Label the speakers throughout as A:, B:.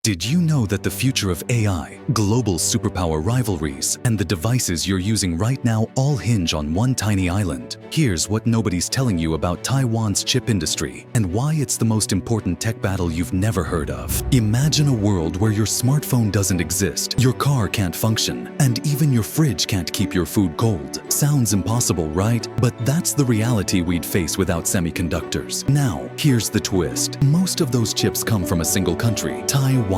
A: Did you know that the future of AI, global superpower rivalries, and the devices you're using right now all hinge on one tiny island? Here's what nobody's telling you about Taiwan's chip industry and why it's the most important tech battle you've never heard of. Imagine a world where your smartphone doesn't exist, your car can't function, and even your fridge can't keep your food cold. Sounds impossible, right? But that's the reality we'd face without semiconductors. Now, here's the twist. Most of those chips come from a single country, Taiwan.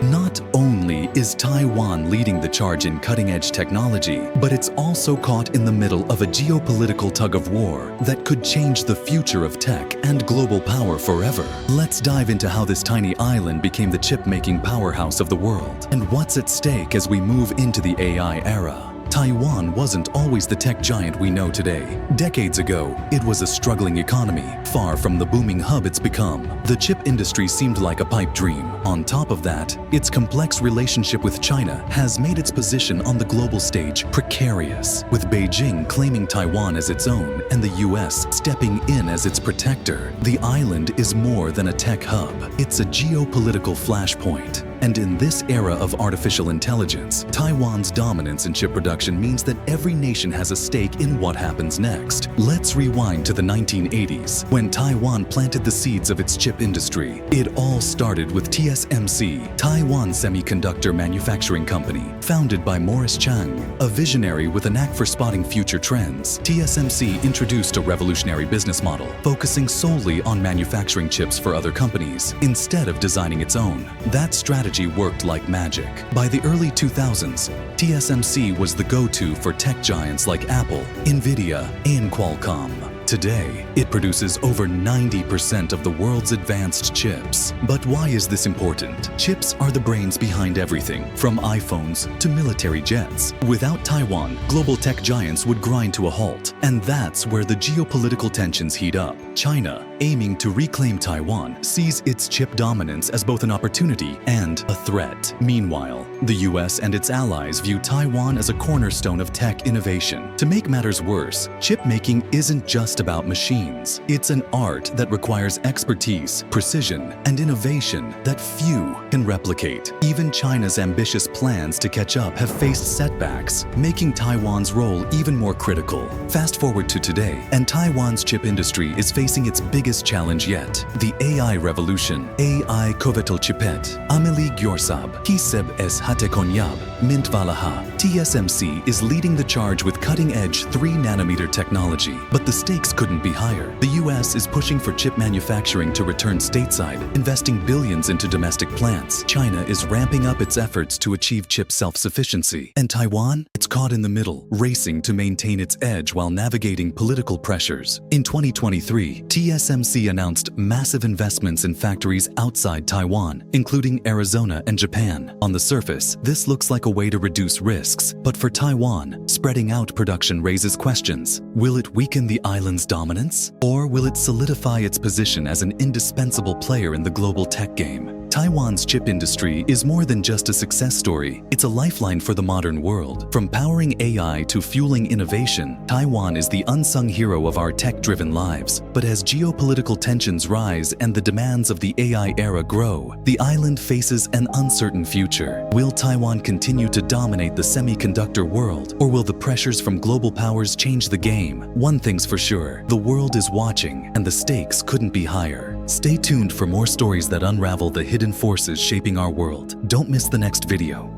A: Not only is Taiwan leading the charge in cutting-edge technology, but it's also caught in the middle of a geopolitical tug-of-war that could change the future of tech and global power forever. Let's dive into how this tiny island became the chip-making powerhouse of the world, and what's at stake as we move into the AI era. Taiwan wasn't always the tech giant we know today. Decades ago, it was a struggling economy, far from the booming hub it's become. The chip industry seemed like a pipe dream. On top of that, its complex relationship with China has made its position on the global stage precarious, with Beijing claiming Taiwan as its own and the US stepping in as its protector. The island is more than a tech hub. It's a geopolitical flashpoint. And in this era of artificial intelligence, Taiwan's dominance in chip production means that every nation has a stake in what happens next. Let's rewind to the 1980s, when Taiwan planted the seeds of its chip industry. It all started with TSMC, Taiwan Semiconductor Manufacturing Company, founded by Morris Chang, a visionary with a knack for spotting future trends. TSMC introduced a revolutionary business model, focusing solely on manufacturing chips for other companies, instead of designing its own. That strategy worked like magic. By the early 2000s, TSMC was the go-to for tech giants like Apple, Nvidia, and Qualcomm. Today, it produces over 90% of the world's advanced chips. But why is this important? Chips are the brains behind everything, from iPhones to military jets. Without Taiwan, global tech giants would grind to a halt. And that's where the geopolitical tensions heat up. China, aiming to reclaim Taiwan, sees its chip dominance as both an opportunity and a threat. Meanwhile, the US and its allies view Taiwan as a cornerstone of tech innovation. To make matters worse, chip making isn't just about machines. It's an art that requires expertise, precision, and innovation that few can replicate. Even China's ambitious plans to catch up have faced setbacks, making Taiwan's role even more critical. Fast forward to today, and Taiwan's chip industry is facing its biggest challenge yet, the AI revolution. AI kovetul chipet, ameli gyorsab, hiseb es hatekonyab, mint valaha. TSMC is leading the charge with cutting-edge 3nm technology, but the stakes couldn't be higher. The US is pushing for chip manufacturing to return stateside, investing billions into domestic plants. China is ramping up its efforts to achieve chip self-sufficiency. And Taiwan? It's caught in the middle, racing to maintain its edge while navigating political pressures. In 2023, TSMC announced massive investments in factories outside Taiwan, including Arizona and Japan. On the surface, this looks like a way to reduce risks, but for Taiwan, spreading out production raises questions. Will it weaken the island's dominance? Or will it solidify its position as an indispensable player in the global tech game? Taiwan's chip industry is more than just a success story. It's a lifeline for the modern world. From powering AI to fueling innovation, Taiwan is the unsung hero of our tech-driven lives. But as geopolitical tensions rise and the demands of the AI era grow, the island faces an uncertain future. Will Taiwan continue to dominate the semiconductor world, or will the pressures from global powers change the game? One thing's for sure, the world is watching, and the stakes couldn't be higher. Stay tuned for more stories that unravel the hidden forces shaping our world. Don't miss the next video.